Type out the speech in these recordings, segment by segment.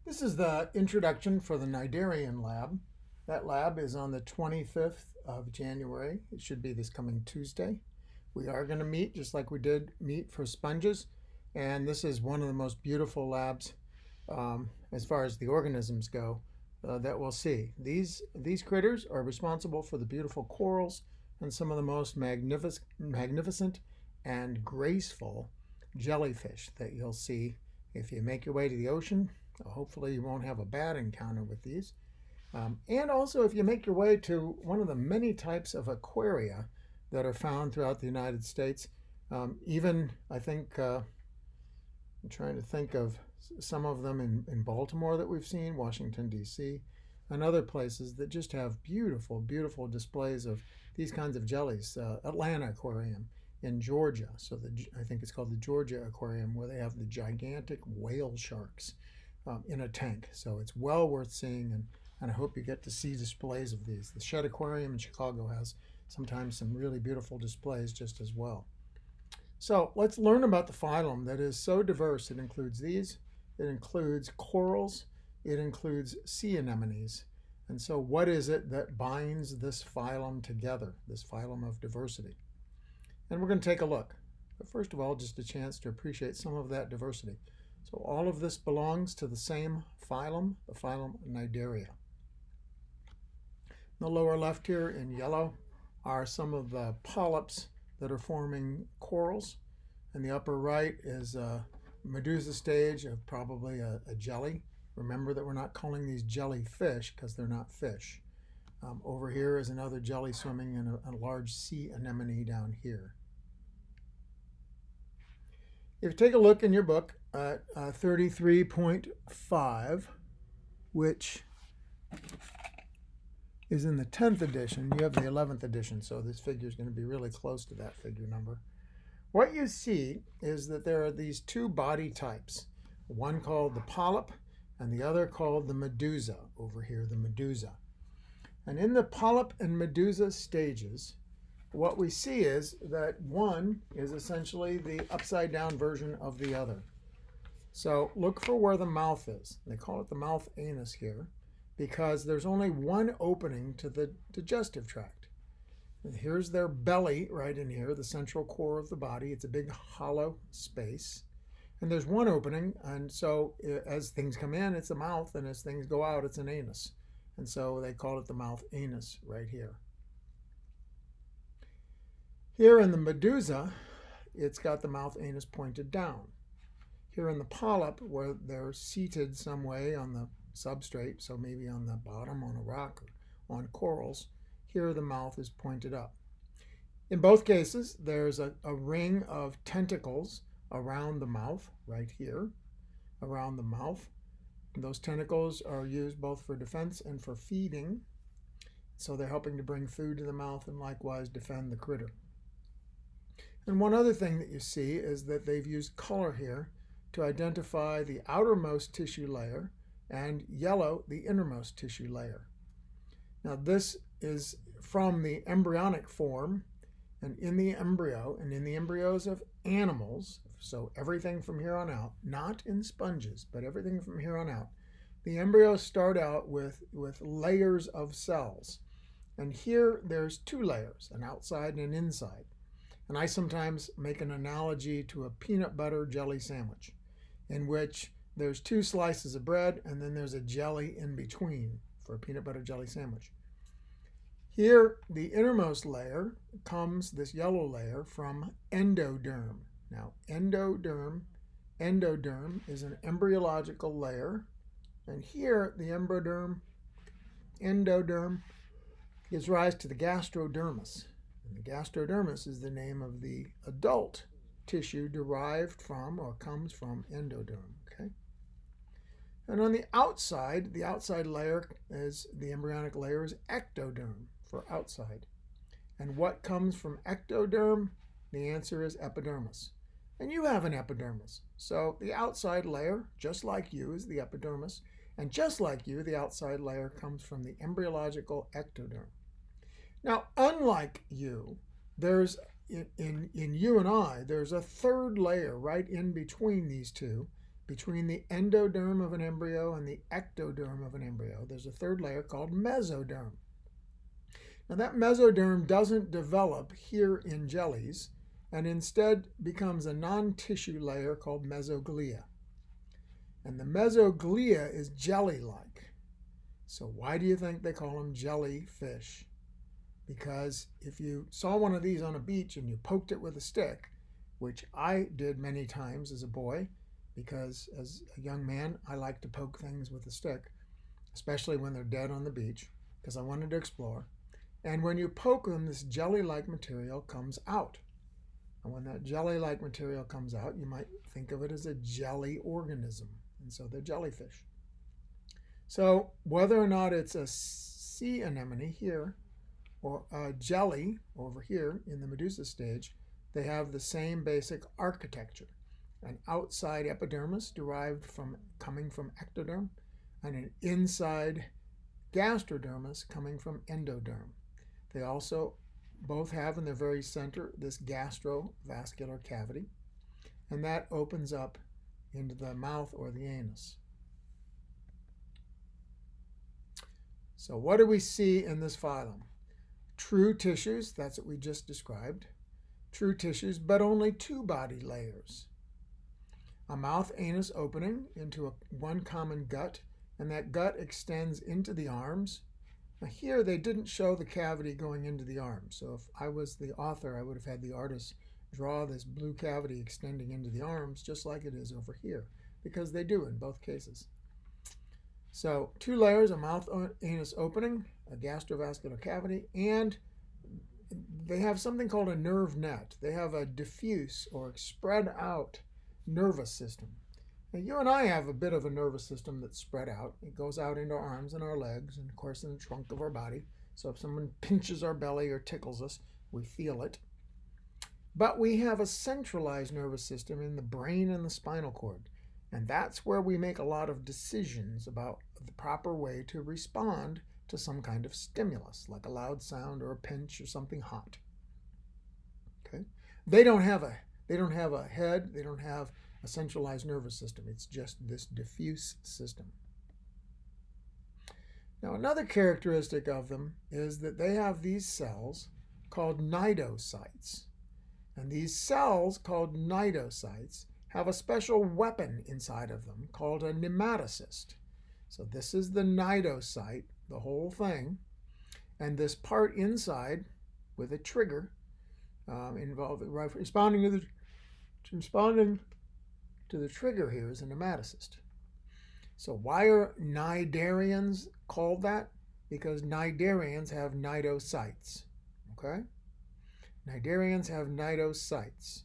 This is the introduction for the Cnidarian Lab. That lab is on the 25th of January. It should be this coming Tuesday. We are going to meet just like we did meet for sponges, and this is one of the most beautiful labs as far as the organisms go that we'll see. These critters are responsible for the beautiful corals and some of the most magnificent and graceful jellyfish that you'll see if you make your way to the ocean. Hopefully you won't have a bad encounter with these. And also if you make your way to one of the many types of aquaria that are found throughout the United States. Even, I think, I'm trying to think of some of them in Baltimore that we've seen, Washington, D.C., and other places that just have beautiful, beautiful displays of these kinds of jellies. Atlanta Aquarium in Georgia, so I think it's called the Georgia Aquarium, where they have the gigantic whale sharks in a tank. So it's well worth seeing, and I hope you get to see displays of these. The Shed Aquarium in Chicago has sometimes some really beautiful displays just as well. So let's learn about the phylum that is so diverse. It includes these, it includes corals, it includes sea anemones. And so what is it that binds this phylum together, this phylum of diversity? And we're going to take a look. But first of all, just a chance to appreciate some of that diversity. So all of this belongs to the same phylum, the phylum Cnidaria. In the lower left here in yellow are some of the polyps that are forming corals. And the upper right is a medusa stage of probably a jelly. Remember that we're not calling these jellyfish because they're not fish. Over here is another jelly swimming in a large sea anemone down here. If you take a look in your book at 33.5, which is in the 10th edition, you have the 11th edition, so this figure is going to be really close to that figure number. What you see is that there are these two body types, one called the polyp and the other called the medusa, over here, the medusa. And in the polyp and medusa stages, what we see is that one is essentially the upside down version of the other. So look for where the mouth is. They call it the mouth anus here because there's only one opening to the digestive tract. And here's their belly right in here, the central core of the body. It's a big hollow space. And there's one opening, and so as things come in, it's a mouth, and as things go out, it's an anus. And so they call it the mouth anus right here. Here in the medusa, it's got the mouth anus pointed down. Here in the polyp, where they're seated some way on the substrate, so maybe on the bottom on a rock or on corals, here the mouth is pointed up. In both cases, there's a ring of tentacles around the mouth, right here, around the mouth. And those tentacles are used both for defense and for feeding. So they're helping to bring food to the mouth and likewise defend the critter. And one other thing that you see is that they've used color here to identify the outermost tissue layer and yellow, the innermost tissue layer. Now this is from the embryonic form, and in the embryo and in the embryos of animals, so everything from here on out, not in sponges, but everything from here on out, the embryos start out with layers of cells. And here there's two layers, an outside and an inside. And I sometimes make an analogy to a peanut butter jelly sandwich, in which there's two slices of bread and then there's a jelly in between for a peanut butter jelly sandwich. Here, the innermost layer comes, this yellow layer, from endoderm. Now, endoderm is an embryological layer, and here the endoderm gives rise to the gastrodermis. And the gastrodermis is the name of the adult tissue derived from or comes from endoderm. Okay? And on the outside layer is the embryonic layer is ectoderm for outside. And what comes from ectoderm? The answer is epidermis. And you have an epidermis. So the outside layer, just like you, is the epidermis. And just like you, the outside layer comes from the embryological ectoderm. Now, unlike you, there's in you and I, there's a third layer right in between these two between the endoderm of an embryo and the ectoderm of an embryo, there's a third layer called mesoderm. Now that mesoderm doesn't develop here in jellies and instead becomes a non-tissue layer called mesoglia. And the mesoglia is jelly-like. So why do you think they call them jellyfish? Because if you saw one of these on a beach and you poked it with a stick, which I did many times as a boy, because as a young man, I like to poke things with a stick, especially when they're dead on the beach, because I wanted to explore. And when you poke them, this jelly-like material comes out. And when that jelly-like material comes out, you might think of it as a jelly organism. And so they're jellyfish. So whether or not it's a sea anemone here or a jelly over here in the Medusa stage, they have the same basic architecture. An outside epidermis coming from ectoderm, and an inside gastrodermis coming from endoderm. They also both have in their very center this gastrovascular cavity, and that opens up into the mouth or the anus. So what do we see in this phylum? True tissues, that's what we just described. True tissues, but only two body layers. A mouth-anus opening into one common gut, and that gut extends into the arms. Now here they didn't show the cavity going into the arms, so if I was the author, I would have had the artist draw this blue cavity extending into the arms just like it is over here, because they do in both cases. So two layers, a mouth-anus opening, a gastrovascular cavity, and they have something called a nerve net. They have a diffuse or spread out nervous system. Now you and I have a bit of a nervous system that's spread out. It goes out into our arms and our legs and of course in the trunk of our body. So if someone pinches our belly or tickles us, we feel it. But we have a centralized nervous system in the brain and the spinal cord. And that's where we make a lot of decisions about the proper way to respond to some kind of stimulus, like a loud sound or a pinch or something hot. Okay? They don't have a head, they don't have a centralized nervous system. It's just this diffuse system. Now another characteristic of them is that they have these cells called cnidocytes. And these cells called cnidocytes have a special weapon inside of them called a nematocyst. So this is the cnidocyte, the whole thing, and this part inside with a trigger responding to the trigger here is a nematocyst. So why are Cnidarians called that? Because Cnidarians have cnidocytes. Okay? Cnidarians have cnidocytes.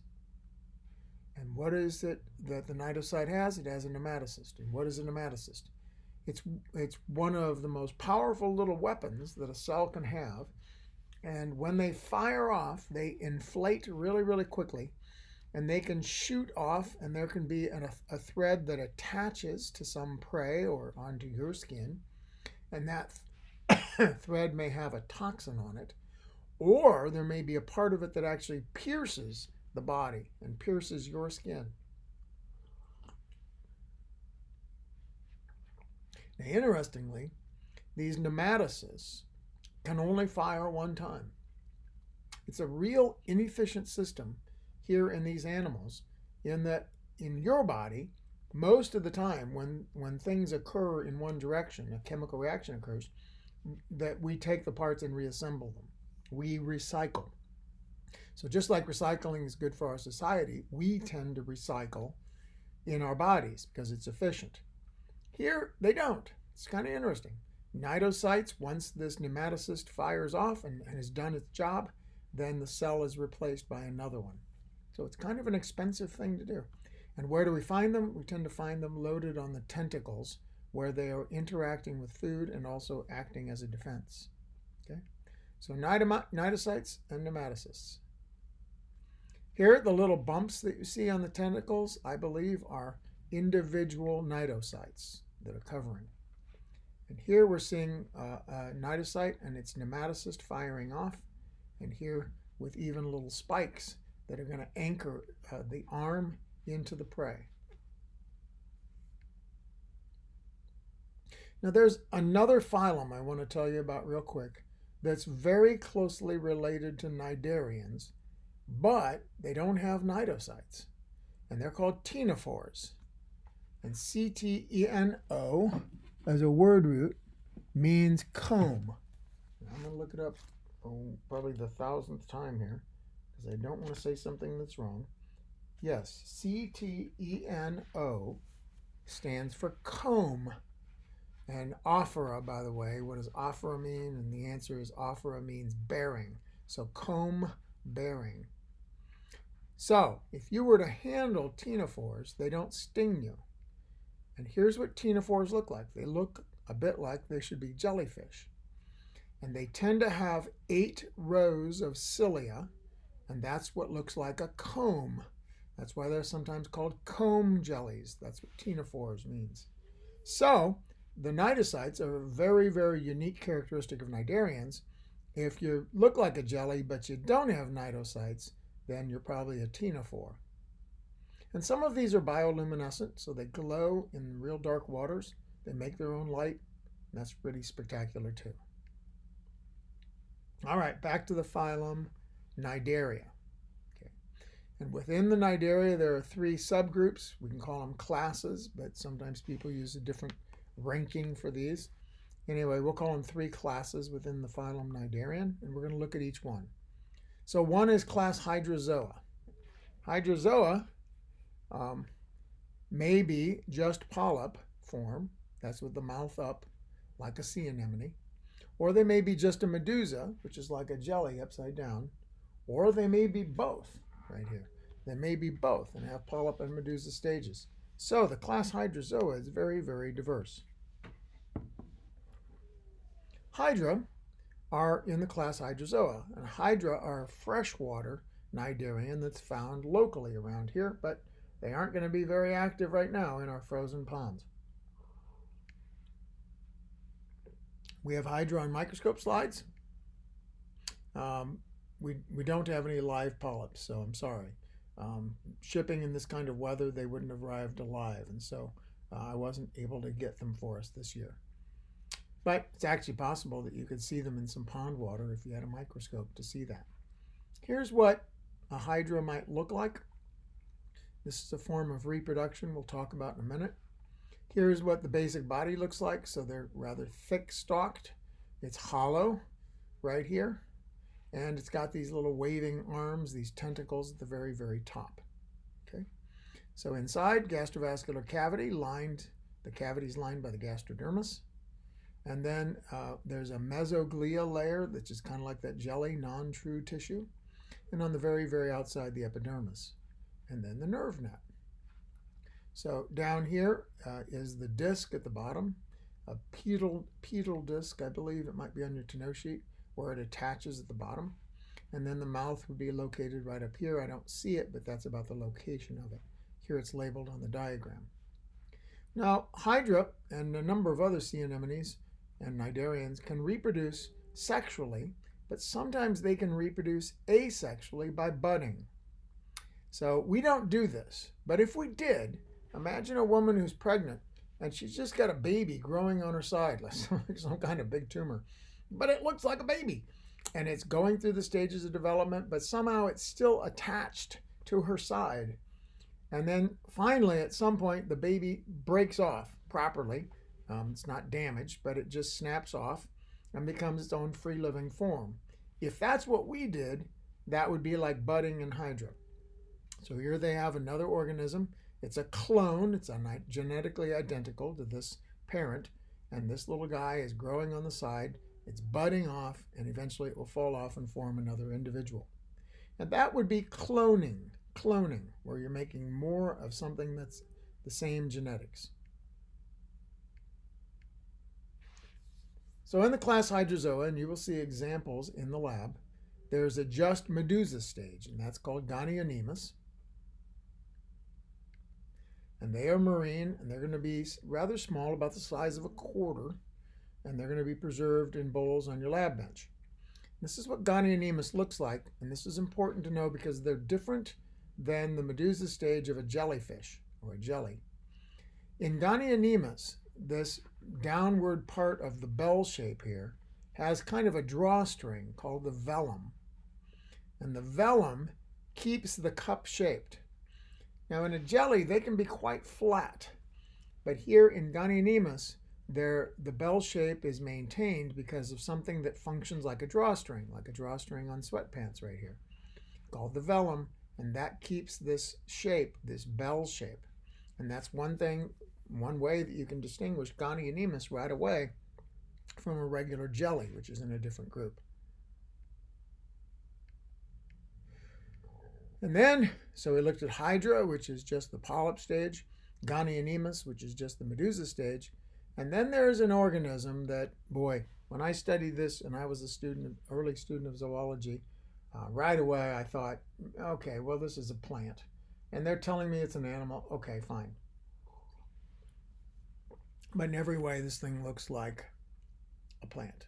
And what is it that the cnidocyte has? It has a nematocyst. And what is a nematocyst? It's one of the most powerful little weapons that a cell can have. And when they fire off, they inflate really, really quickly. And they can shoot off, and there can be a thread that attaches to some prey or onto your skin. And that thread may have a toxin on it. Or there may be a part of it that actually pierces the body and pierces your skin. Now, interestingly, these nematocysts can only fire one time. It's a real inefficient system here in these animals, in that in your body, most of the time when things occur in one direction, a chemical reaction occurs, that we take the parts and reassemble them. We recycle. So just like recycling is good for our society, we tend to recycle in our bodies because it's efficient. Here, they don't. It's kind of interesting. Cnidocytes, once this nematocyst fires off and has done its job, then the cell is replaced by another one. So it's kind of an expensive thing to do. And where do we find them? We tend to find them loaded on the tentacles, where they are interacting with food and also acting as a defense. Okay? So cnidocytes and nematocysts. Here, the little bumps that you see on the tentacles, I believe, are individual cnidocytes that are covering. And here we're seeing a cnidocyte and its nematocyst firing off. And here with even little spikes that are going to anchor the arm into the prey. Now there's another phylum I want to tell you about real quick that's very closely related to Cnidarians, but they don't have cnidocytes, and they're called ctenophores. And C-T-E-N-O, as a word root, means comb. I'm going to look it up probably the 1,000th time here, because I don't want to say something that's wrong. Yes, C-T-E-N-O stands for comb. And ophora, by the way, what does ophora mean? And the answer is ophora means bearing. So comb bearing. So if you were to handle ctenophores, they don't sting you. And here's what ctenophores look like. They look a bit like they should be jellyfish. And they tend to have 8 rows of cilia, and that's what looks like a comb. That's why they're sometimes called comb jellies. That's what ctenophores means. So the cnidocytes are a very, very unique characteristic of cnidarians. If you look like a jelly but you don't have cnidocytes, then you're probably a ctenophore. And some of these are bioluminescent, so they glow in real dark waters. They make their own light, and that's pretty spectacular too. All right, back to the phylum Cnidaria. Okay. And within the Cnidaria, there are 3 subgroups. We can call them classes, but sometimes people use a different ranking for these. Anyway, we'll call them 3 classes within the phylum Cnidarian, and we're going to look at each one. So one is class Hydrozoa. Hydrozoa may be just polyp form, that's with the mouth up, like a sea anemone, or they may be just a medusa, which is like a jelly upside down, or they may be both, right here. They may be both and have polyp and medusa stages. So the class Hydrozoa is very, very diverse. Hydra are in the class Hydrozoa, and Hydra are a freshwater cnidarian that's found locally around here, but they aren't going to be very active right now in our frozen ponds. We have Hydra on microscope slides. We don't have any live polyps, so I'm sorry. Shipping in this kind of weather, they wouldn't have arrived alive, and so I wasn't able to get them for us this year. But it's actually possible that you could see them in some pond water if you had a microscope to see that. Here's what a Hydra might look like. This is a form of reproduction we'll talk about in a minute. Here's what the basic body looks like. So they're rather thick-stalked. It's hollow right here. And it's got these little waving arms, these tentacles at the very, very top. Okay. So inside, gastrovascular cavity lined, the cavity is lined by the gastrodermis. And then there's a mesoglia layer, which is kind of like that jelly, non-true tissue. And on the very, very outside, the epidermis. And then the nerve net. So down here is the disc at the bottom, a pedal disc, I believe it might be on your to-know sheet, where it attaches at the bottom. And then the mouth would be located right up here. I don't see it, but that's about the location of it. Here it's labeled on the diagram. Now, Hydra and a number of other sea anemones and cnidarians can reproduce sexually, but sometimes they can reproduce asexually by budding. So we don't do this, but if we did, imagine a woman who's pregnant and she's just got a baby growing on her side, like some kind of big tumor, but it looks like a baby and it's going through the stages of development, but somehow it's still attached to her side. And then finally, at some point, the baby breaks off properly. It's not damaged, but it just snaps off and becomes its own free-living form. If that's what we did, that would be like budding in Hydra. So here they have another organism. It's a clone. It's genetically identical to this parent. And this little guy is growing on the side. It's budding off, and eventually it will fall off and form another individual. And that would be cloning, where you're making more of something that's the same genetics. So in the class Hydrozoa, and you will see examples in the lab, there's a just medusa stage, and that's called Gonianemus. And they are marine, and they're going to be rather small, about the size of a quarter, and they're going to be preserved in bowls on your lab bench. This is what Gonianemus looks like, and this is important to know because they're different than the medusa stage of a jellyfish or a jelly. In Gonianemus, this downward part of the bell shape here has kind of a drawstring called the velum. And the velum keeps the cup shaped. Now in a jelly, they can be quite flat. But here in Gonianemus, the bell shape is maintained because of something that functions like a drawstring on sweatpants right here, called the velum, and that keeps this shape, this bell shape. And that's one way that you can distinguish Gonianemus right away from a regular jelly, which is in a different group. And then, so we looked at Hydra, which is just the polyp stage, Gonianemus, which is just the medusa stage, and then there's an organism that, boy, when I studied this and I was early student of zoology, right away I thought, okay, well, this is a plant. And they're telling me it's an animal. Okay, fine. But in every way, this thing looks like a plant.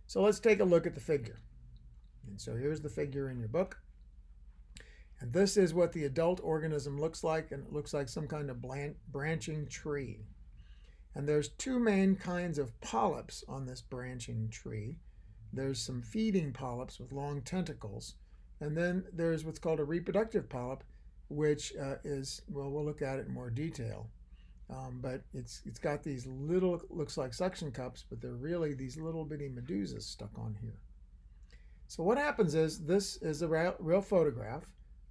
So let's take a look at the figure. And so here's the figure in your book. And this is what the adult organism looks like, and it looks like some kind of branching tree. And there's two main kinds of polyps on this branching tree. There's some feeding polyps with long tentacles, and then there's what's called a reproductive polyp, which is, well, we'll look at it in more detail. But it's got these little, looks like suction cups, but they're really these little bitty medusas stuck on here. So what happens is, this is a real photograph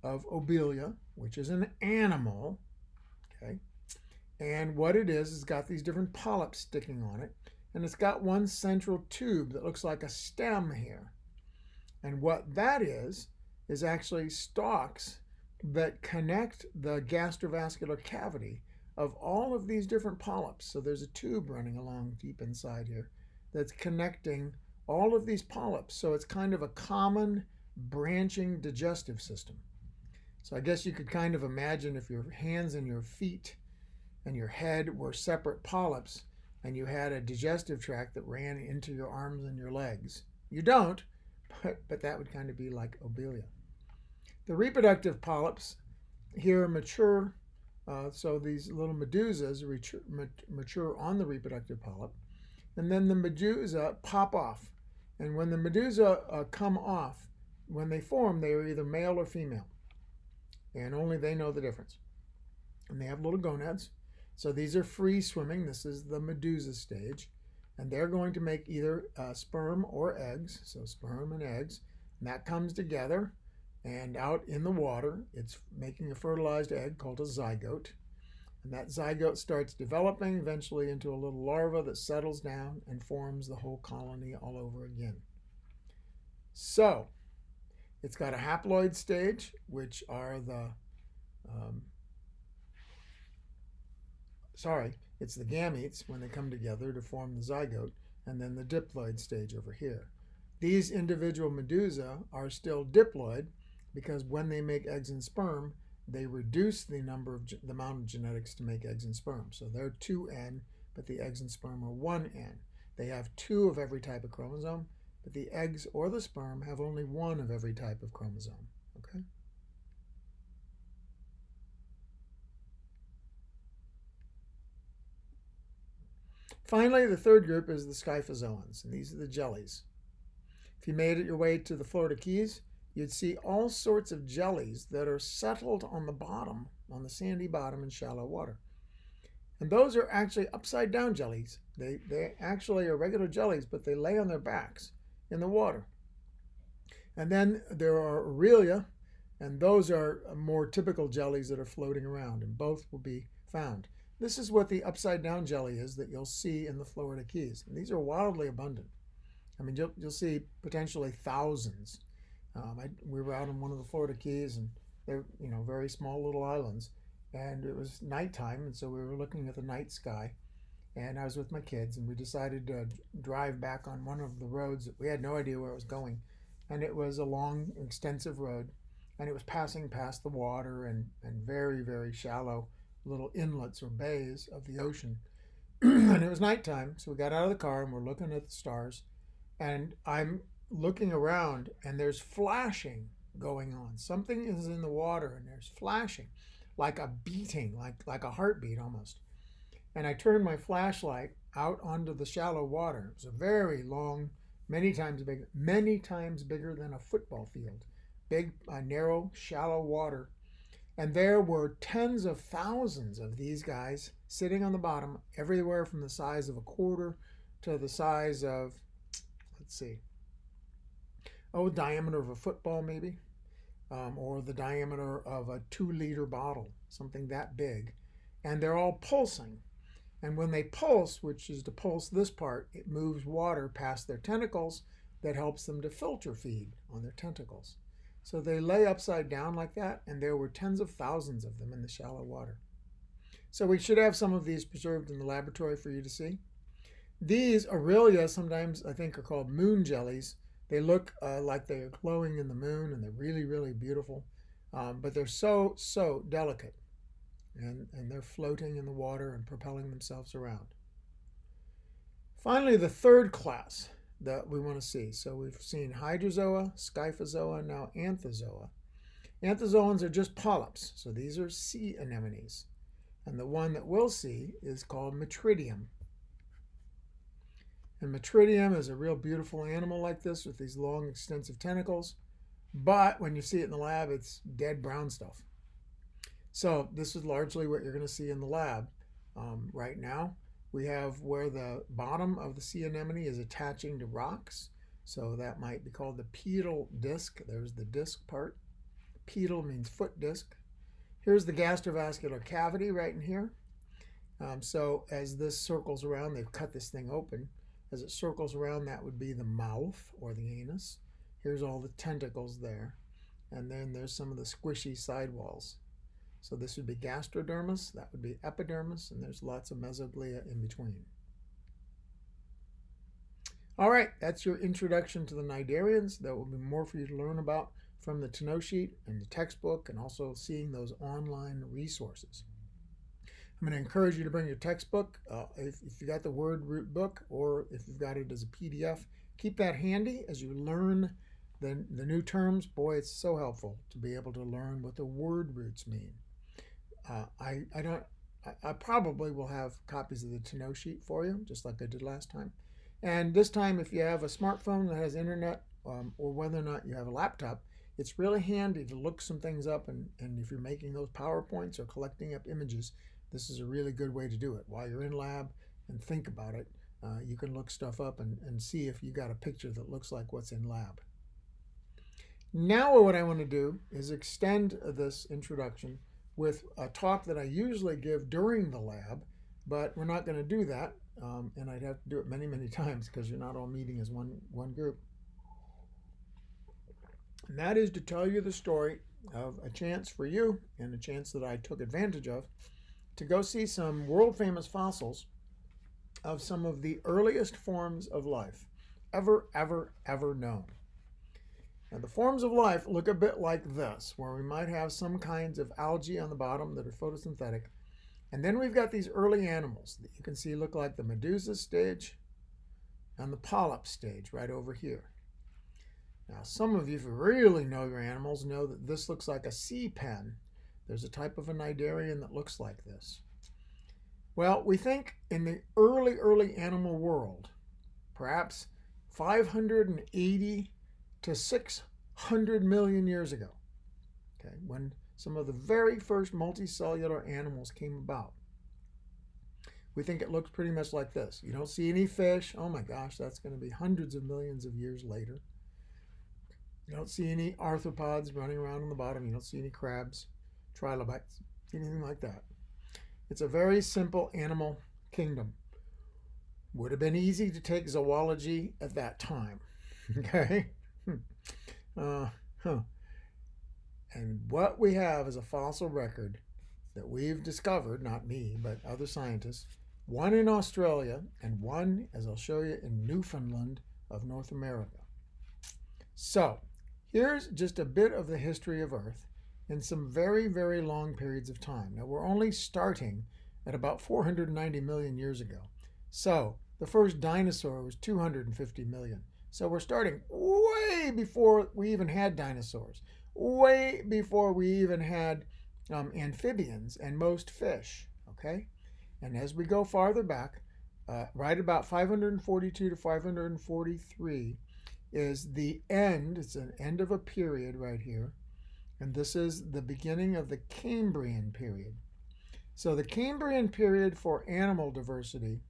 of Obelia, which is an animal, okay? And what it is, it's got these different polyps sticking on it, and it's got one central tube that looks like a stem here. And what that is actually stalks that connect the gastrovascular cavity of all of these different polyps. So there's a tube running along deep inside here that's connecting all of these polyps. So it's kind of a common branching digestive system. So I guess you could kind of imagine if your hands and your feet and your head were separate polyps and you had a digestive tract that ran into your arms and your legs. You don't, but that would kind of be like Obelia. The reproductive polyps here mature, so these little medusas mature on the reproductive polyp, and then the medusa pop off. And when the medusa come off, when they form, they are either male or female, and only they know the difference. And they have little gonads. So these are free swimming. This is the medusa stage. And they're going to make either sperm or eggs. So sperm and eggs. And that comes together. And out in the water, it's making a fertilized egg called a zygote. And that zygote starts developing eventually into a little larva that settles down and forms the whole colony all over again. So it's got a haploid stage, which are it's the gametes when they come together to form the zygote, and then the diploid stage over here. These individual medusa are still diploid because when they make eggs and sperm, they reduce the amount of genetics to make eggs and sperm. So they're 2N, but the eggs and sperm are 1N. They have 2 of every type of chromosome, but the eggs or the sperm have only 1 of every type of chromosome. Okay? Finally, the third group is the scyphozoans, and these are the jellies. If you made it your way to the Florida Keys, you'd see all sorts of jellies that are settled on the bottom, on the sandy bottom in shallow water. And those are actually upside down jellies. They actually are regular jellies, but they lay on their backs in the water. And then there are Aurelia, and those are more typical jellies that are floating around, and both will be found. This is what the upside down jelly is that you'll see in the Florida Keys. And these are wildly abundant. I mean, you'll see potentially thousands. We were out on one of the Florida Keys, and they're very small little islands, and it was nighttime, and so we were looking at the night sky, and I was with my kids, and we decided to drive back on one of the roads. We had no idea where it was going, and it was a long, extensive road, and it was passing past the water and very, very shallow little inlets or bays of the ocean. And it was nighttime, so we got out of the car and we're looking at the stars, and I'm looking around and there's flashing going on. Something is in the water and there's flashing, like a beating, like a heartbeat almost. and I turned my flashlight out onto the shallow water. It was a very long, many times bigger than a football field. Big, narrow, shallow water. And there were tens of thousands of these guys sitting on the bottom, everywhere from the size of a quarter to the size of, let's see, diameter of a football maybe, or the diameter of a 2-liter bottle, something that big. And they're all pulsing. And when they pulse, which is to pulse this part, it moves water past their tentacles that helps them to filter feed on their tentacles. So they lay upside down like that, and there were tens of thousands of them in the shallow water. So we should have some of these preserved in the laboratory for you to see. These Aurelia, sometimes I think are called moon jellies. They look like they are glowing in the moon, and they're really, really beautiful. But they're so, so delicate. And they're floating in the water and propelling themselves around. Finally, the third class that we want to see. So we've seen Hydrozoa, Scyphozoa, now Anthozoa. Anthozoans are just polyps, so these are sea anemones. And the one that we'll see is called Metridium. And Metridium is a real beautiful animal like this with these long, extensive tentacles. But when you see it in the lab, it's dead brown stuff. So this is largely what you're going to see in the lab right now. We have where the bottom of the sea anemone is attaching to rocks. So that might be called the pedal disc. There's the disc part. Pedal means foot disc. Here's the gastrovascular cavity right in here. So as this circles around, they've cut this thing open. As it circles around, that would be the mouth or the anus. Here's all the tentacles there. And then there's some of the squishy sidewalls. So this would be gastrodermis, that would be epidermis, and there's lots of mesoglia in between. All right, that's your introduction to the Cnidarians. There will be more for you to learn about from the to-know sheet and the textbook, and also seeing those online resources. I'm going to encourage you to bring your textbook. If you got the word root book, or if you've got it as a PDF, keep that handy as you learn the new terms. Boy, it's so helpful to be able to learn what the word roots mean. I probably will have copies of the to-know sheet for you, just like I did last time. And this time, if you have a smartphone that has internet, or whether or not you have a laptop, it's really handy to look some things up. And if you're making those PowerPoints or collecting up images, this is a really good way to do it. While you're in lab and think about it, you can look stuff up and see if you got a picture that looks like what's in lab. Now what I want to do is extend this introduction with a talk that I usually give during the lab, but we're not going to do that, and I'd have to do it many, many times because you're not all meeting as one group. And that is to tell you the story of a chance for you, and a chance that I took advantage of, to go see some world-famous fossils of some of the earliest forms of life ever known. Now, the forms of life look a bit like this, where we might have some kinds of algae on the bottom that are photosynthetic. And then we've got these early animals that you can see look like the Medusa stage and the polyp stage right over here. Now, some of you who really know your animals know that this looks like a sea pen. There's a type of a Cnidarian that looks like this. Well, we think in the early animal world, perhaps 580 to 600 million years ago, okay, when some of the very first multicellular animals came about. We think it looks pretty much like this. You don't see any fish. Oh my gosh, that's going to be hundreds of millions of years later. You don't see any arthropods running around on the bottom. You don't see any crabs, trilobites, anything like that. It's a very simple animal kingdom. Would have been easy to take zoology at that time, okay? And what we have is a fossil record that we've discovered, not me, but other scientists, one in Australia and one, as I'll show you, in Newfoundland of North America. So here's just a bit of the history of Earth in some very, very long periods of time. Now, we're only starting at about 490 million years ago. So the first dinosaur was 250 million. So we're starting way before we even had dinosaurs, way before we even had amphibians and most fish, okay? And as we go farther back, right about 542 to 543 is the end. It's an end of a period right here. And this is the beginning of the Cambrian period. So the Cambrian period for animal diversity,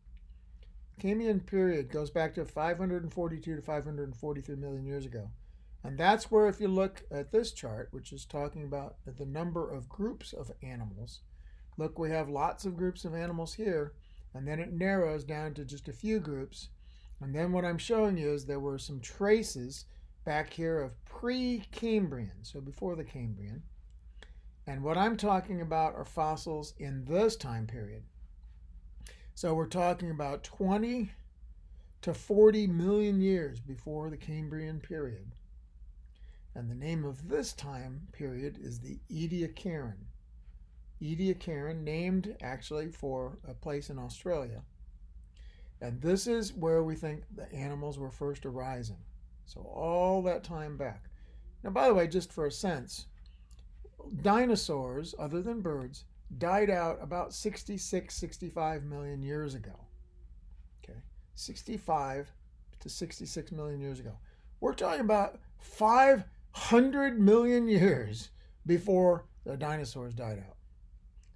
Cambrian period goes back to 542 to 543 million years ago. And that's where, if you look at this chart, which is talking about the number of groups of animals, look, we have lots of groups of animals here, and then it narrows down to just a few groups. And then what I'm showing you is there were some traces back here of pre-Cambrian, so before the Cambrian. And what I'm talking about are fossils in this time period. So we're talking about 20 to 40 million years before the Cambrian period. And the name of this time period is the Ediacaran. Ediacaran, named actually for a place in Australia. And this is where we think the animals were first arising. So all that time back. Now, by the way, just for a sense, dinosaurs, other than birds, died out about 66, 65 million years ago. Okay, 65 to 66 million years ago. We're talking about 500 million years before the dinosaurs died out.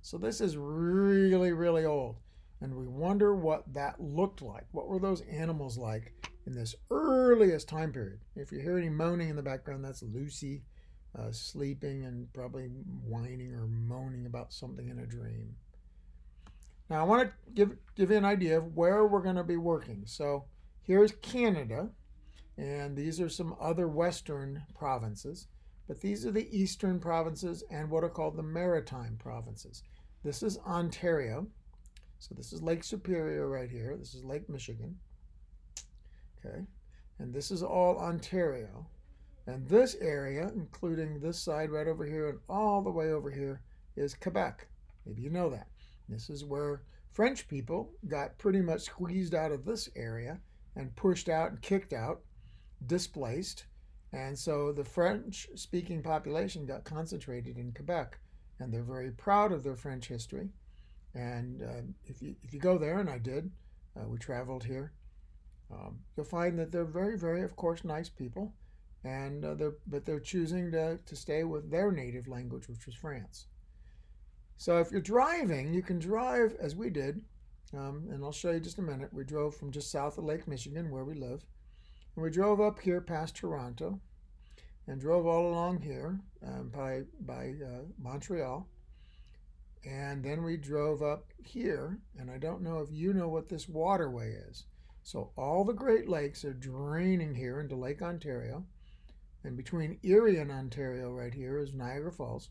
So this is really, really old. And we wonder what that looked like. What were those animals like in this earliest time period? If you hear any moaning in the background, that's Lucy sleeping and probably whining or moaning about something in a dream. Now I want to give you an idea of where we're going to be working. So here's Canada, and these are some other western provinces, but these are the eastern provinces and what are called the maritime provinces. This is Ontario. So this is Lake Superior right here. This is Lake Michigan. Okay. And this is all Ontario. And this area, including this side right over here and all the way over here, is Quebec. Maybe you know that. This is where French people got pretty much squeezed out of this area and pushed out and kicked out, displaced. And so the French-speaking population got concentrated in Quebec. And they're very proud of their French history. And if you go there, and I did, we traveled here, you'll find that they're very, very, of course, nice people. And they're choosing to stay with their native language, which was France. So if you're driving, you can drive as we did, and I'll show you just a minute. We drove from just south of Lake Michigan, where we live, and we drove up here past Toronto, and drove all along here by Montreal, and then we drove up here, and I don't know if you know what this waterway is. So all the Great Lakes are draining here into Lake Ontario, and between Erie and Ontario right here is Niagara Falls.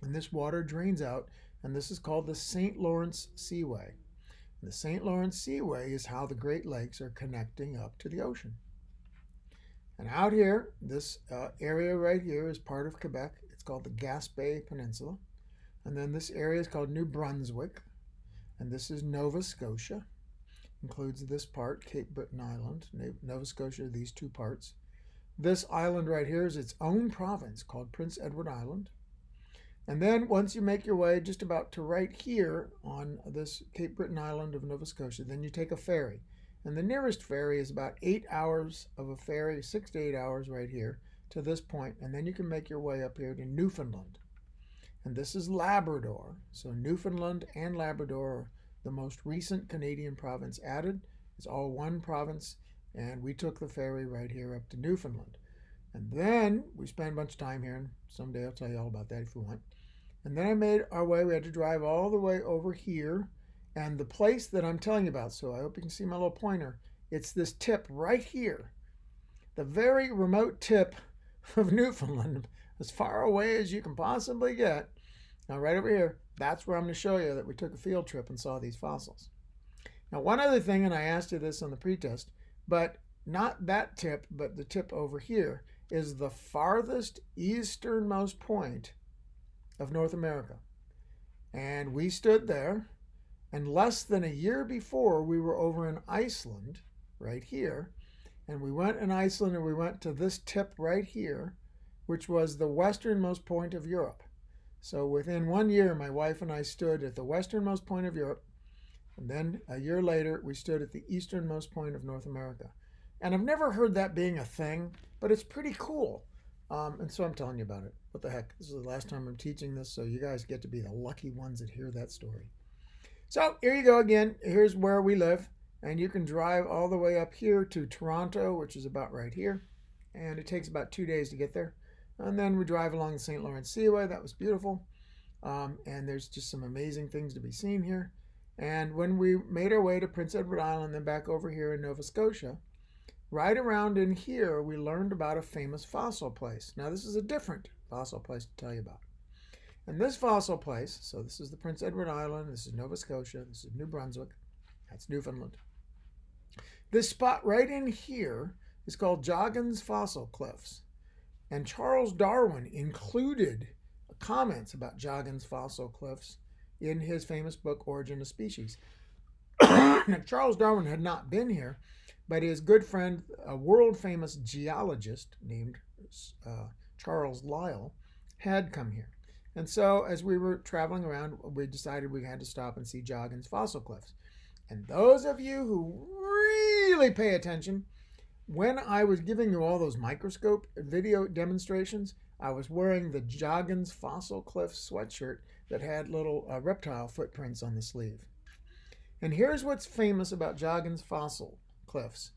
And this water drains out, and this is called the St. Lawrence Seaway. And the St. Lawrence Seaway is how the Great Lakes are connecting up to the ocean. And out here, this area right here is part of Quebec. It's called the Gaspé Peninsula. And then this area is called New Brunswick. And this is Nova Scotia. Includes this part, Cape Breton Island. Nova Scotia, these two parts. This island right here is its own province called Prince Edward Island. And then once you make your way just about to right here on this Cape Breton Island of Nova Scotia, then you take a ferry. And the nearest ferry is about 8 hours of a ferry, 6 to 8 hours right here to this point. And then you can make your way up here to Newfoundland. And this is Labrador. So Newfoundland and Labrador are the most recent Canadian province added. It's all one province. And we took the ferry right here up to Newfoundland. And then we spent a bunch of time here. And someday I'll tell you all about that if you want. And then I made our way. We had to drive all the way over here. And the place that I'm telling you about, so I hope you can see my little pointer, it's this tip right here. The very remote tip of Newfoundland, as far away as you can possibly get. Now right over here, that's where I'm going to show you that we took a field trip and saw these fossils. Now one other thing, and I asked you this on the pretest, but not that tip, but the tip over here, is the farthest easternmost point of North America. And we stood there. And less than a year before, we were over in Iceland, right here. And we went in Iceland and we went to this tip right here, which was the westernmost point of Europe. So within 1 year, my wife and I stood at the westernmost point of Europe. And then a year later, we stood at the easternmost point of North America. And I've never heard that being a thing, but it's pretty cool. And so I'm telling you about it. What the heck? This is the last time I'm teaching this, so you guys get to be the lucky ones that hear that story. So here you go again. Here's where we live. And you can drive all the way up here to Toronto, which is about right here. And it takes about 2 days to get there. And then we drive along the St. Lawrence Seaway. That was beautiful. And there's just some amazing things to be seen here. And when we made our way to Prince Edward Island, then back over here in Nova Scotia, right around in here, we learned about a famous fossil place. Now, this is a different fossil place to tell you about. And this fossil place, so this is the Prince Edward Island, this is Nova Scotia, this is New Brunswick, that's Newfoundland. This spot right in here is called Joggins Fossil Cliffs. And Charles Darwin included comments about Joggins Fossil Cliffs in his famous book, Origin of Species. Now, Charles Darwin had not been here, but his good friend, a world-famous geologist named Charles Lyell, had come here. And so as we were traveling around, we decided we had to stop and see Joggins Fossil Cliffs. And those of you who really pay attention, when I was giving you all those microscope video demonstrations, I was wearing the Joggins Fossil Cliffs sweatshirt that had little reptile footprints on the sleeve. And here's what's famous about Joggins Fossil Cliffs.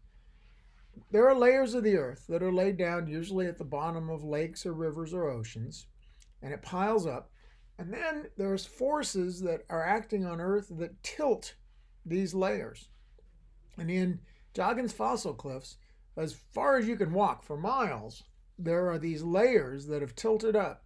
There are layers of the earth that are laid down usually at the bottom of lakes or rivers or oceans, and it piles up. And then there's forces that are acting on earth that tilt these layers. And in Joggins Fossil Cliffs, as far as you can walk for miles, there are these layers that have tilted up.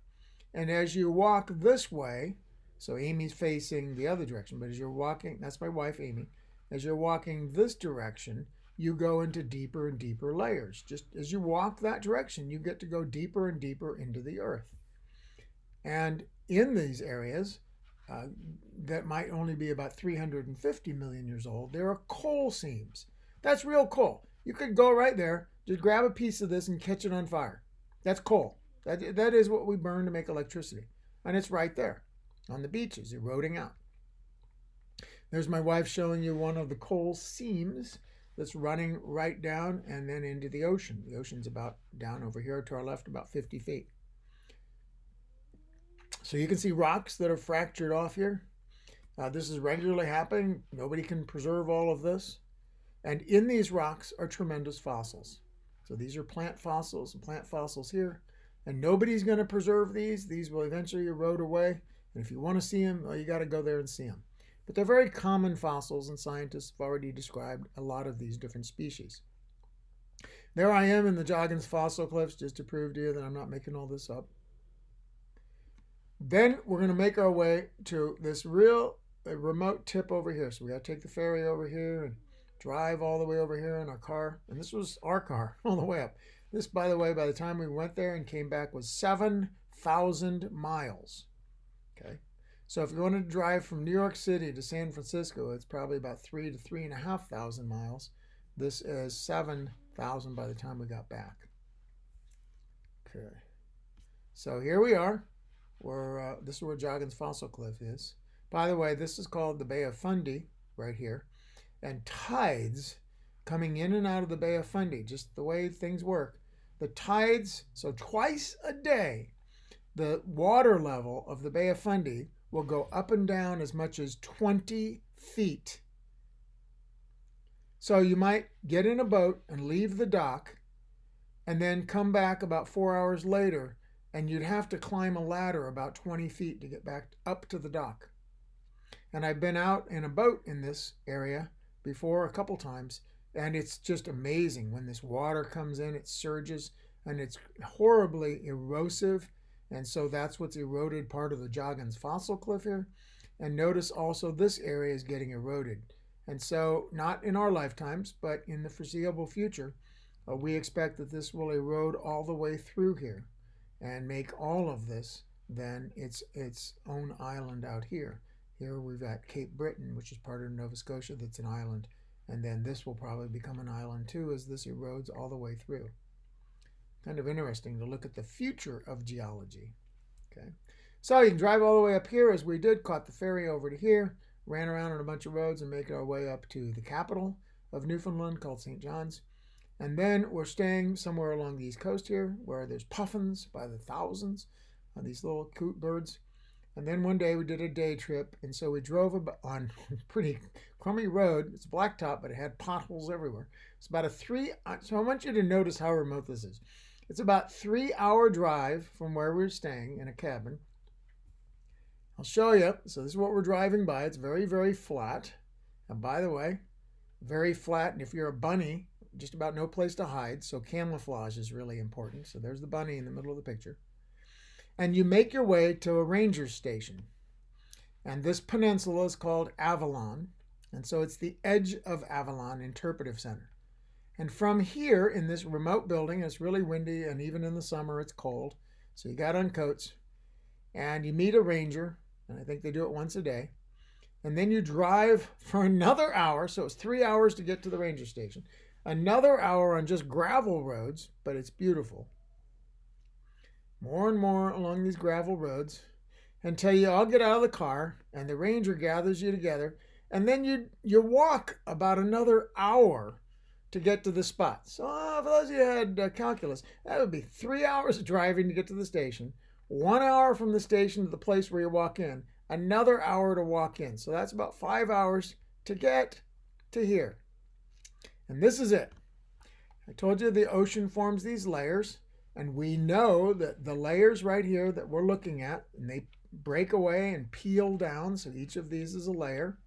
And as you walk this way, so Amy's facing the other direction, but as you're walking, that's my wife Amy, as you're walking this direction, you go into deeper and deeper layers. Just as you walk that direction, you get to go deeper and deeper into the earth. And in these areas, that might only be about 350 million years old, there are coal seams. That's real coal. You could go right there, just grab a piece of this and catch it on fire. That's coal. That is what we burn to make electricity. And it's right there on the beaches, eroding out. There's my wife showing you one of the coal seams that's running right down and then into the ocean. The ocean's about down over here to our left, about 50 feet. So you can see rocks that are fractured off here. This is regularly happening. Nobody can preserve all of this. And in these rocks are tremendous fossils. So these are plant fossils and plant fossils here. And nobody's going to preserve these. These will eventually erode away. And if you want to see them, well, you got to go there and see them. But they're very common fossils, and scientists have already described a lot of these different species. There I am in the Joggins Fossil Cliffs, just to prove to you that I'm not making all this up. Then we're going to make our way to this real remote tip over here. So we got to take the ferry over here and drive all the way over here in our car. And this was our car all the way up. This, by the way, by the time we went there and came back, was 7,000 miles. Okay. So if you wanted to drive from New York City to San Francisco, it's probably about 3,000 to 3,500 miles. This is 7,000 by the time we got back. Okay. So here we are. This is where Joggins Fossil Cliff is. By the way, this is called the Bay of Fundy right here. And tides coming in and out of the Bay of Fundy, just the way things work. The tides, so twice a day, the water level of the Bay of Fundy will go up and down as much as 20 feet. So you might get in a boat and leave the dock and then come back about 4 hours later, and you'd have to climb a ladder about 20 feet to get back up to the dock. And I've been out in a boat in this area before a couple times, and it's just amazing. When this water comes in, it surges, and it's horribly erosive, and so that's what's eroded part of the Joggins Fossil Cliff here. And notice also this area is getting eroded. And so not in our lifetimes, but in the foreseeable future, we expect that this will erode all the way through here and make all of this then its own island out here. Here we've got Cape Breton, which is part of Nova Scotia, that's an island. And then this will probably become an island too as this erodes all the way through. Kind of interesting to look at the future of geology. Okay, so you can drive all the way up here as we did, caught the ferry over to here, ran around on a bunch of roads and make our way up to the capital of Newfoundland called St. John's. And then we're staying somewhere along the east coast here where there's puffins by the thousands, these little coot birds. And then one day we did a day trip, and so we drove on a pretty crummy road. It's blacktop, but it had potholes everywhere. It's about so I want you to notice how remote this is. It's about 3-hour drive from where we're staying in a cabin. I'll show you. So this is what we're driving by. It's very, very flat. And by the way, very flat. And if you're a bunny, just about no place to hide. So camouflage is really important. So there's the bunny in the middle of the picture. And you make your way to a ranger station. And this peninsula is called Avalon. And so it's the Edge of Avalon Interpretive Center. And from here, in this remote building, it's really windy, and even in the summer, it's cold. So you got on coats, and you meet a ranger, and I think they do it once a day. And then you drive for another hour, so it's 3 hours to get to the ranger station. Another hour on just gravel roads, but it's beautiful. More and more along these gravel roads until you all get out of the car and the ranger gathers you together, and then you walk about another hour to get to the spot. So for those of you who had calculus, that would be 3 hours of driving to get to the station, 1 hour from the station to the place where you walk in, another hour to walk in. So that's about 5 hours to get to here. And this is it. I told you the ocean forms these layers. And we know that the layers right here that we're looking at, and they break away and peel down, so each of these is a layer.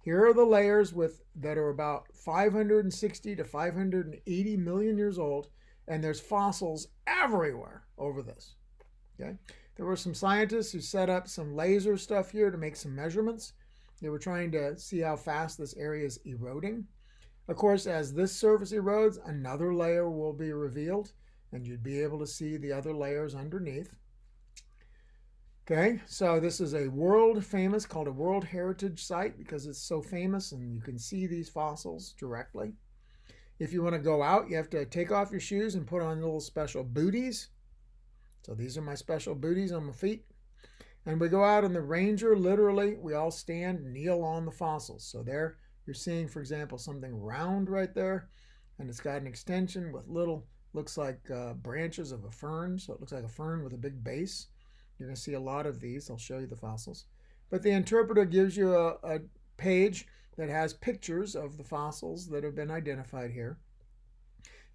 Here are the layers that are about 560 to 580 million years old, and there's fossils everywhere over this. Okay? There were some scientists who set up some laser stuff here to make some measurements. They were trying to see how fast this area is eroding. Of course, as this surface erodes, another layer will be revealed, and you'd be able to see the other layers underneath. Okay, so this is a world famous, called a World Heritage Site because it's so famous and you can see these fossils directly. If you want to go out, you have to take off your shoes and put on little special booties. So these are my special booties on my feet. And we go out and the ranger, literally, we all stand and kneel on the fossils. So there you're seeing, for example, something round right there, and it's got an extension with little, looks like branches of a fern. So it looks like a fern with a big base. You're going to see a lot of these. I'll show you the fossils. But the interpreter gives you a page that has pictures of the fossils that have been identified here.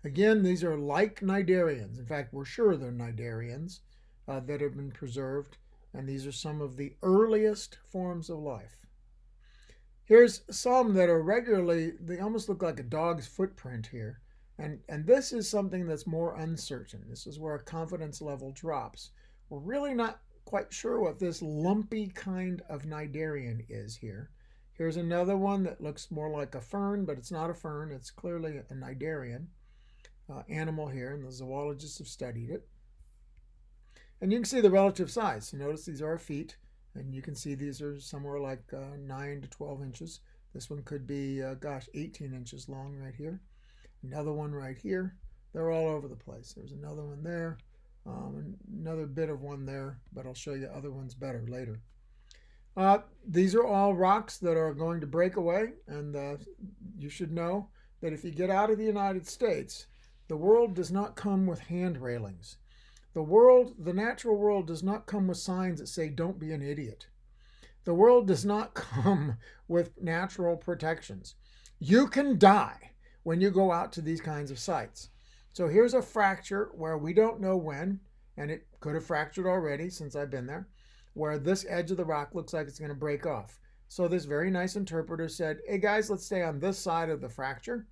Again, these are like Cnidarians. In fact, we're sure they're Cnidarians that have been preserved. And these are some of the earliest forms of life. Here's some that are regularly, they almost look like a dog's footprint here. And this is something that's more uncertain. This is where our confidence level drops. We're really not quite sure what this lumpy kind of Cnidarian is here. Here's another one that looks more like a fern, but it's not a fern. It's clearly a Cnidarian animal here, and the zoologists have studied it. And you can see the relative size. You notice these are feet, and you can see these are somewhere like 9 to 12 inches. This one could be, 18 inches long right here. Another one right here. They're all over the place. There's another one there, another bit of one there, but I'll show you other ones better later. These are all rocks that are going to break away, and you should know that if you get out of the United States, the world does not come with hand railings. The natural world does not come with signs that say, "Don't be an idiot." The world does not come with natural protections. You can die when you go out to these kinds of sites. So here's a fracture where we don't know when, and it could have fractured already since I've been there, where this edge of the rock looks like it's going to break off. So this very nice interpreter said, "Hey guys, let's stay on this side of the fracture."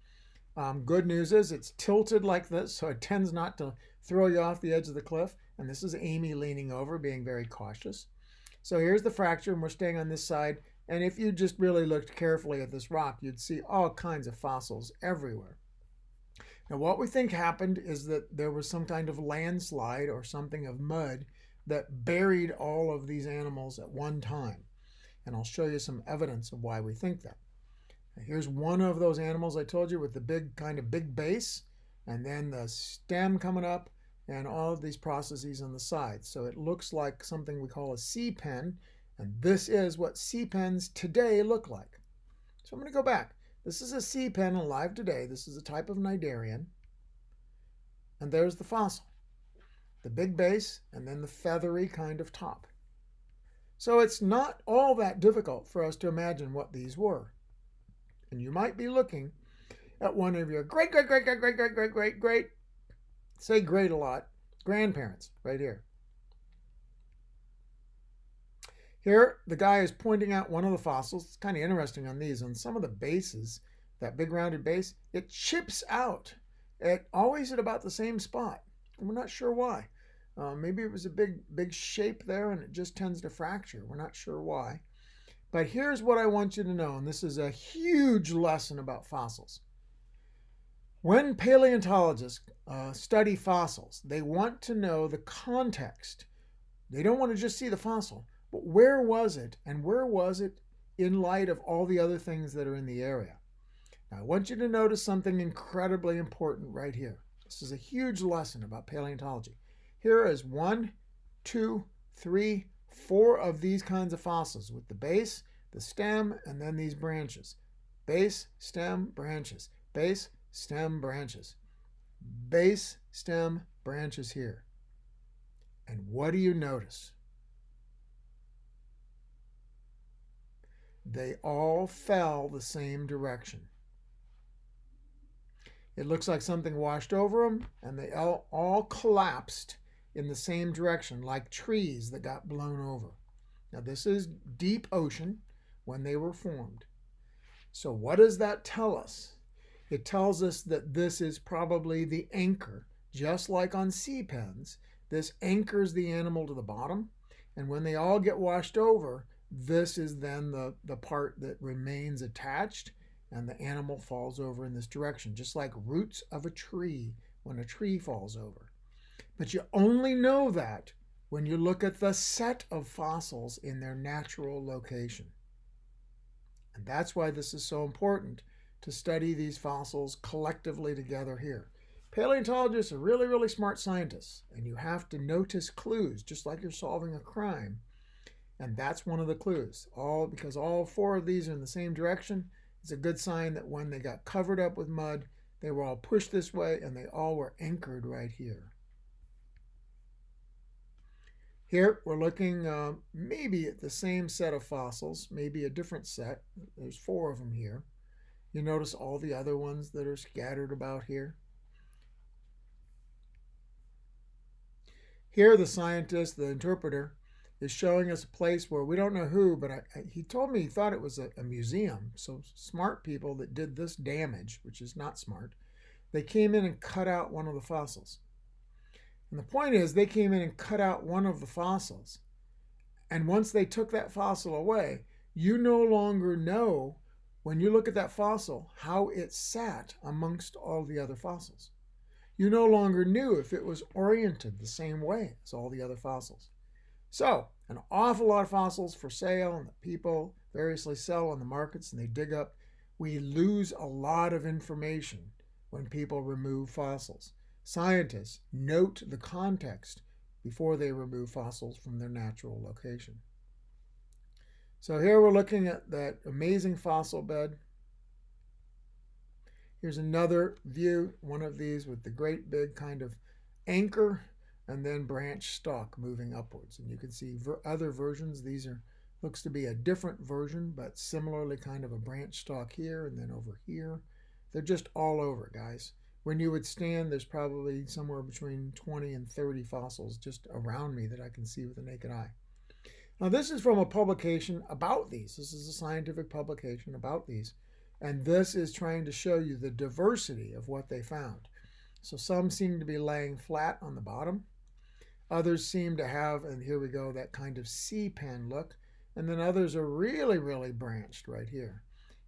Good news is it's tilted like this, so it tends not to throw you off the edge of the cliff. And this is Amy leaning over, being very cautious. So here's the fracture, and we're staying on this side. And if you just really looked carefully at this rock, you'd see all kinds of fossils everywhere. Now, what we think happened is that there was some kind of landslide or something of mud that buried all of these animals at one time. And I'll show you some evidence of why we think that. Here's one of those animals I told you with the big base, and then the stem coming up, and all of these processes on the sides. So it looks like something we call a sea pen, And this is what sea pens today look like. So I'm going to go back. This is a sea pen alive today. This is a type of Cnidarian. And there's the fossil. The big base and then the feathery kind of top. So it's not all that difficult for us to imagine what these were. And you might be looking at one of your great, say great a lot, grandparents right here. Here, the guy is pointing out one of the fossils. It's kind of interesting on these. On some of the bases, that big rounded base, it chips out always at about the same spot. And we're not sure why. Maybe it was a big shape there and it just tends to fracture. We're not sure why. But here's what I want you to know, and this is a huge lesson about fossils. When paleontologists study fossils, they want to know the context. They don't want to just see the fossil, but where was it, and where was it in light of all the other things that are in the area? Now, I want you to notice something incredibly important right here. This is a huge lesson about paleontology. Here is 1, 2, 3, 4 of these kinds of fossils with the base, the stem, and then these branches. Base, stem, branches. Base, stem, branches. Base, stem, branches here. And what do you notice? They all fell the same direction. It looks like something washed over them, and they all collapsed in the same direction, like trees that got blown over. Now, this is deep ocean when they were formed. So what does that tell us? It tells us that this is probably the anchor. Just like on sea pens, this anchors the animal to the bottom, and when they all get washed over, this is then the part that remains attached, and the animal falls over in this direction, just like roots of a tree when a tree falls over. But you only know that when you look at the set of fossils in their natural location. And that's why this is so important to study these fossils collectively together here. Paleontologists are really, really smart scientists, and you have to notice clues, just like you're solving a crime. And that's one of the clues. Because all 4 of these are in the same direction, it's a good sign that when they got covered up with mud, they were all pushed this way and they all were anchored right here. Here we're looking maybe at the same set of fossils, maybe a different set. There's 4 of them here. You notice all the other ones that are scattered about here. Here the scientist, the interpreter, is showing us a place where we don't know who, but he told me he thought it was a museum. So smart people that did this damage, which is not smart, they came in and cut out one of the fossils. And the point is, they came in and cut out one of the fossils. And once they took that fossil away, you no longer know, when you look at that fossil, how it sat amongst all the other fossils. You no longer knew if it was oriented the same way as all the other fossils. So, an awful lot of fossils for sale, and that people variously sell on the markets and they dig up. We lose a lot of information when people remove fossils. Scientists note the context before they remove fossils from their natural location. So here we're looking at that amazing fossil bed. Here's another view, one of these with the great big kind of anchor and then branch stalk moving upwards. And you can see other versions. These looks to be a different version, but similarly kind of a branch stalk here and then over here. They're just all over, guys. When you would stand, there's probably somewhere between 20 and 30 fossils just around me that I can see with the naked eye. Now, this is from a publication about these. This is a scientific publication about these. And this is trying to show you the diversity of what they found. So some seem to be laying flat on the bottom. Others seem to have, and here we go, that kind of sea pen look. And then others are really, really branched right here.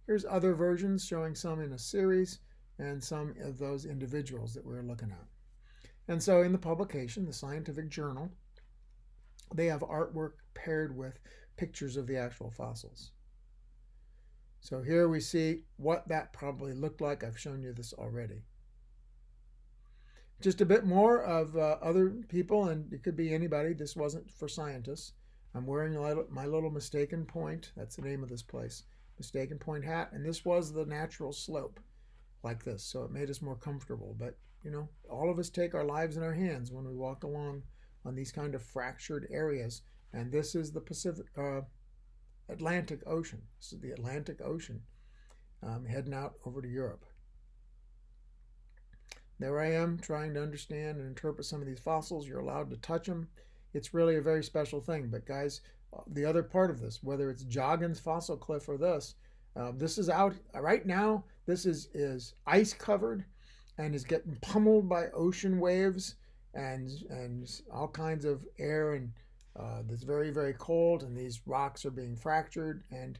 Here's other versions showing some in a series and some of those individuals that we're looking at. And so in the publication, the scientific journal, they have artwork paired with pictures of the actual fossils. So here we see what that probably looked like. I've shown you this already. Just a bit more of other people, and it could be anybody. This wasn't for scientists. I'm wearing my little Mistaken Point. That's the name of this place. Mistaken Point hat. And this was the natural slope like this. So it made us more comfortable. But, you know, all of us take our lives in our hands when we walk along on these kind of fractured areas. And this is the Atlantic Ocean. This is the Atlantic Ocean heading out over to Europe. There I am trying to understand and interpret some of these fossils. You're allowed to touch them. It's really a very special thing. But guys, the other part of this, whether it's Joggins Fossil Cliff or this is out right now. This is ice covered and is getting pummeled by ocean waves and all kinds of air, and that's very, very cold, and these rocks are being fractured and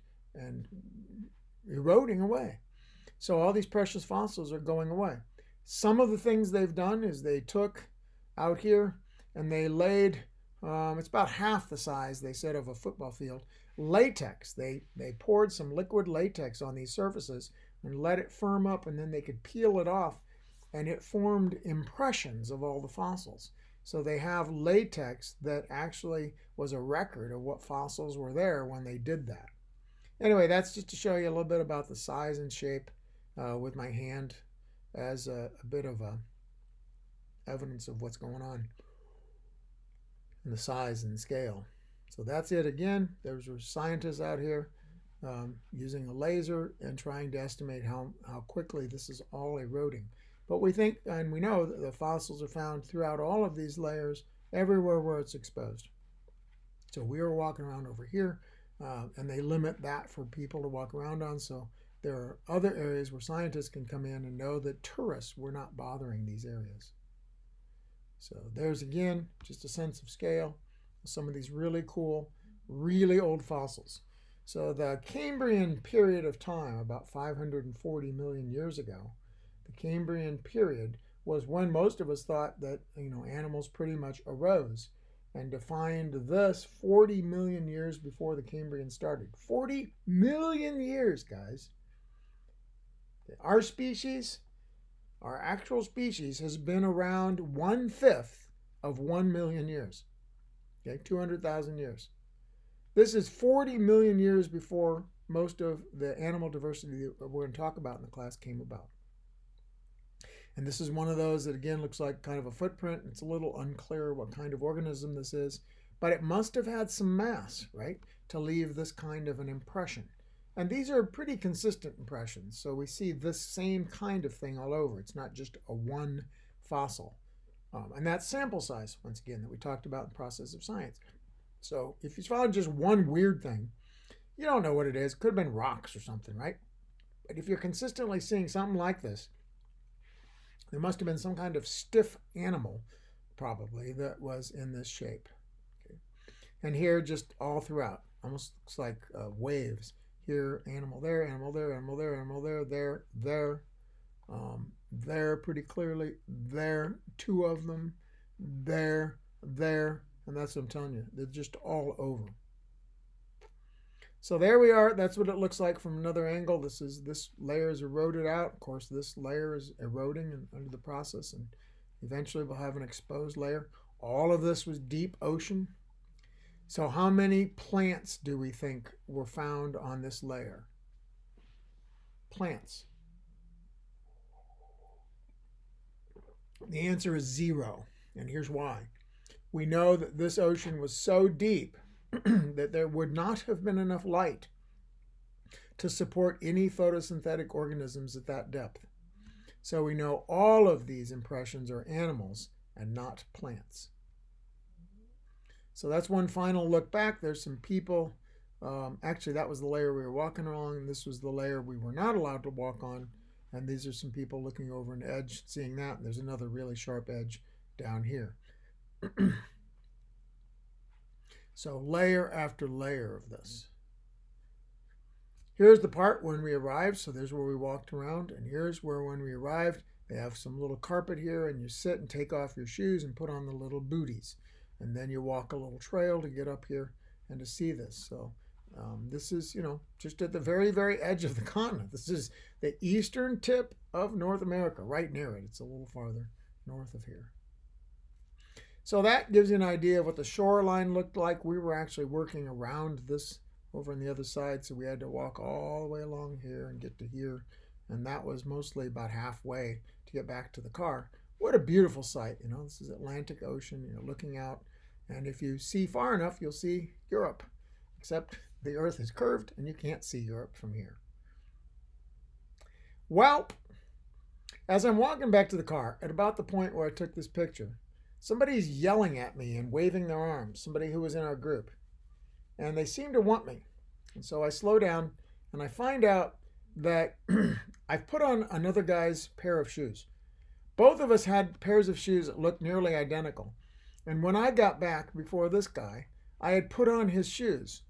eroding away. So all these precious fossils are going away. Some of the things they've done is they took out here and they laid, it's about half the size, they said, of a football field, latex. They poured some liquid latex on these surfaces and let it firm up, and then they could peel it off, and it formed impressions of all the fossils. So they have latex that actually was a record of what fossils were there when they did that. Anyway, that's just to show you a little bit about the size and shape with my hand as a bit of evidence of what's going on and the size and scale. So that's it again. There's scientists out here using a laser and trying to estimate how quickly this is all eroding. But we think and we know that the fossils are found throughout all of these layers, everywhere where it's exposed. So we are walking around over here, and they limit that for people to walk around on. So there are other areas where scientists can come in and know that tourists were not bothering these areas. So there's, again, just a sense of scale. Some of these really cool, really old fossils. So the Cambrian period of time, about 540 million years ago, the Cambrian period was when most of us thought that, you know, animals pretty much arose, and defined this 40 million years before the Cambrian started. 40 million years, guys. Our species, our actual species, has been around 1/5 of 1 million years. Okay, 200,000 years. This is 40 million years before most of the animal diversity that we're going to talk about in the class came about. And this is one of those that, again, looks like kind of a footprint. It's a little unclear what kind of organism this is, but it must have had some mass, right, to leave this kind of an impression. And these are pretty consistent impressions. So we see this same kind of thing all over. It's not just a one fossil. And that's sample size, once again, that we talked about in the process of science. So if you found just one weird thing, you don't know what it is. It could have been rocks or something, right? But if you're consistently seeing something like this, there must have been some kind of stiff animal, probably, that was in this shape. Okay. And here, just all throughout, almost looks like waves. Here, animal there, animal there, animal there, animal there, there pretty clearly, there, two of them, there, and that's what I'm telling you. They're just all over. So there we are. That's what it looks like from another angle. This layer is eroded out. Of course, this layer is eroding under the process, and eventually we'll have an exposed layer. All of this was deep ocean. So how many plants do we think were found on this layer? Plants. The answer is 0, and here's why. We know that this ocean was so deep that there would not have been enough light to support any photosynthetic organisms at that depth. So we know all of these impressions are animals and not plants. So that's one final look back. There's some people. Actually, that was the layer we were walking along, and this was the layer we were not allowed to walk on. And these are some people looking over an edge, seeing that. And there's another really sharp edge down here. So layer after layer of this. Here's the part when we arrived. So there's where we walked around. And here's where when we arrived, they have some little carpet here, and you sit and take off your shoes and put on the little booties. And then you walk a little trail to get up here and to see this. So this is, just at the very, very edge of the continent. This is the eastern tip of North America, right near it. It's a little farther north of here. So that gives you an idea of what the shoreline looked like. We were actually working around this over on the other side, so we had to walk all the way along here and get to here. And that was mostly about halfway to get back to the car. What a beautiful sight. You know, this is Atlantic Ocean. You're looking out, and if you see far enough, you'll see Europe, except the earth is curved and you can't see Europe from here. Well, as I'm walking back to the car, at about the point where I took this picture, somebody's yelling at me and waving their arms, somebody who was in our group, and they seem to want me. And so I slow down and I find out that I've put on another guy's pair of shoes. Both of us had pairs of shoes that looked nearly identical. And when I got back before this guy, I had put on his shoes.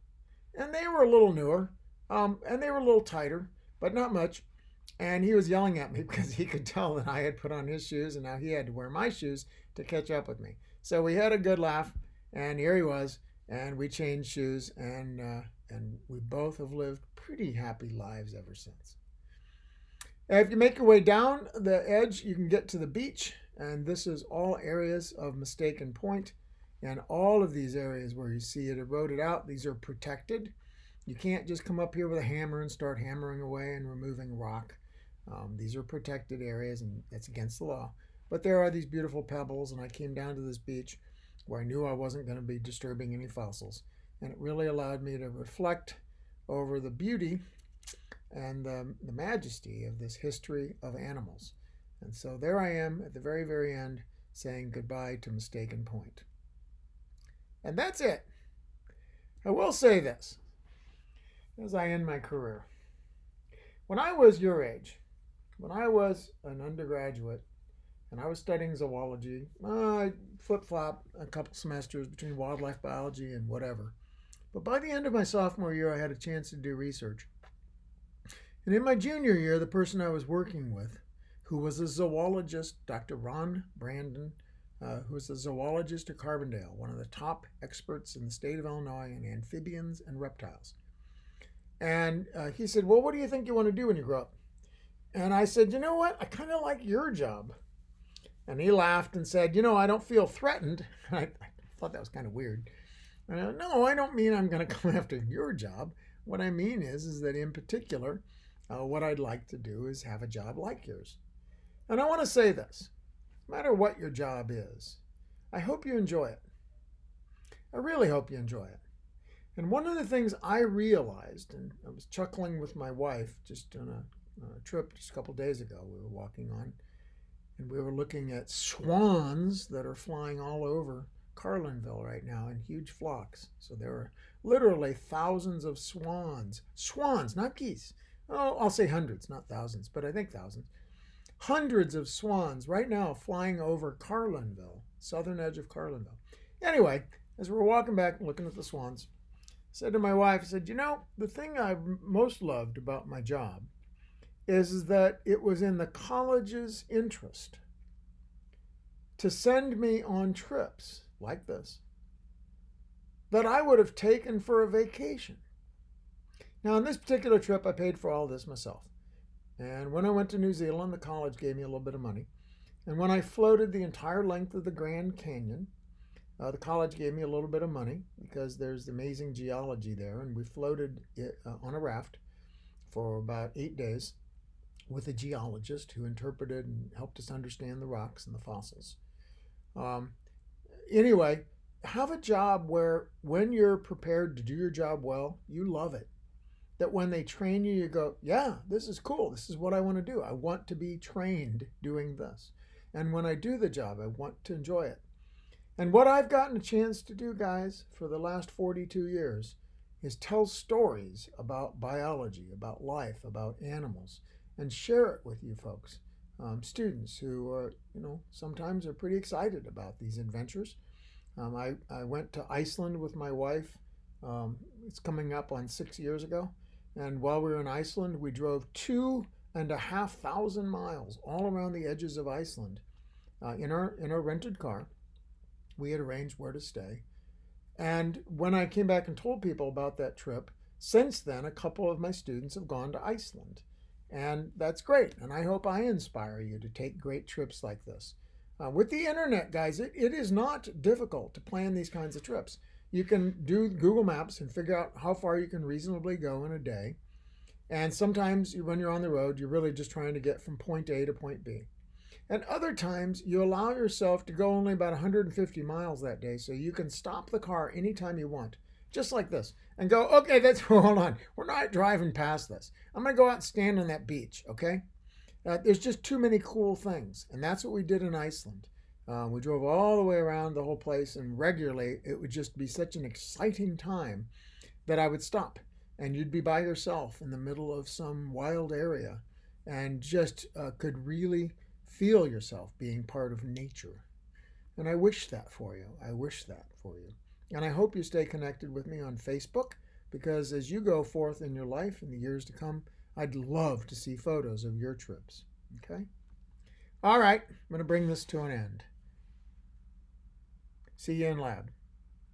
And they were a little newer, and they were a little tighter, but not much. And he was yelling at me because he could tell that I had put on his shoes, and now he had to wear my shoes to catch up with me. So we had a good laugh, and here he was, and we changed shoes, and we both have lived pretty happy lives ever since. If you make your way down the edge, you can get to the beach, and this is all areas of Mistaken Point. And all of these areas where you see it eroded out, these are protected. You can't just come up here with a hammer and start hammering away and removing rock. These are protected areas, and that's against the law. But there are these beautiful pebbles, and I came down to this beach where I knew I wasn't going to be disturbing any fossils. And it really allowed me to reflect over the beauty and the majesty of this history of animals. And so there I am at the very, very end saying goodbye to Mistaken Point. And that's it. I will say this as I end my career. When I was your age, when I was an undergraduate and I was studying zoology, I flip-flop a couple semesters between wildlife biology and whatever. But by the end of my sophomore year, I had a chance to do research. And in my junior year, the person I was working with, who was a zoologist, Dr. Ron Brandon, who was a zoologist at Carbondale, one of the top experts in the state of Illinois in amphibians and reptiles. And he said, well, what do you think you want to do when you grow up? And I said, you know what? I kind of like your job. And he laughed and said, you know, I don't feel threatened. I thought that was kind of weird. No, I don't mean I'm going to come after your job. What I mean is that in particular, what I'd like to do is have a job like yours. And I want to say this. No matter what your job is, I hope you enjoy it. I really hope you enjoy it. And one of the things I realized, and I was chuckling with my wife just on a trip just a couple days ago, we were walking on, and we were looking at swans that are flying all over Carlinville right now in huge flocks. So there are literally thousands of swans. Swans, not geese. Oh, I'll say hundreds, not thousands, but I think thousands. Hundreds of swans right now flying over Carlinville, southern edge of Carlinville. Anyway, as we're walking back and looking at the swans, I said to my wife, I said, you know, the thing I most loved about my job is that it was in the college's interest to send me on trips like this that I would have taken for a vacation. Now, on this particular trip, I paid for all this myself. And when I went to New Zealand, the college gave me a little bit of money. And when I floated the entire length of the Grand Canyon, the college gave me a little bit of money because there's amazing geology there. And we floated it, on a raft for about 8 days with a geologist who interpreted and helped us understand the rocks and the fossils. Anyway, have a job where when you're prepared to do your job well, you love it. That when they train you, you go, yeah, this is cool. This is what I want to do. I want to be trained doing this. And when I do the job, I want to enjoy it. And what I've gotten a chance to do, guys, for the last 42 years is tell stories about biology, about life, about animals, and share it with you folks, students who are, sometimes are pretty excited about these adventures. I went to Iceland with my wife. It's coming up on 6 years ago. And while we were in Iceland, we drove 2,500 miles all around the edges of Iceland in our rented car. We had arranged where to stay. And when I came back and told people about that trip, since then, a couple of my students have gone to Iceland. And that's great. And I hope I inspire you to take great trips like this. With the internet, guys, it is not difficult to plan these kinds of trips. You can do Google Maps and figure out how far you can reasonably go in a day. And sometimes when you're on the road, you're really just trying to get from point A to point B. And other times you allow yourself to go only about 150 miles that day, so you can stop the car anytime you want, just like this, and go, okay, that's, hold on, we're not driving past this. I'm going to go out and stand on that beach, okay? There's just too many cool things, and that's what we did in Iceland. We drove all the way around the whole place, and regularly it would just be such an exciting time that I would stop, and you'd be by yourself in the middle of some wild area and just could really feel yourself being part of nature. And I wish that for you. I wish that for you. And I hope you stay connected with me on Facebook, because as you go forth in your life in the years to come, I'd love to see photos of your trips. Okay? All right, I'm going to bring this to an end. See you in lab.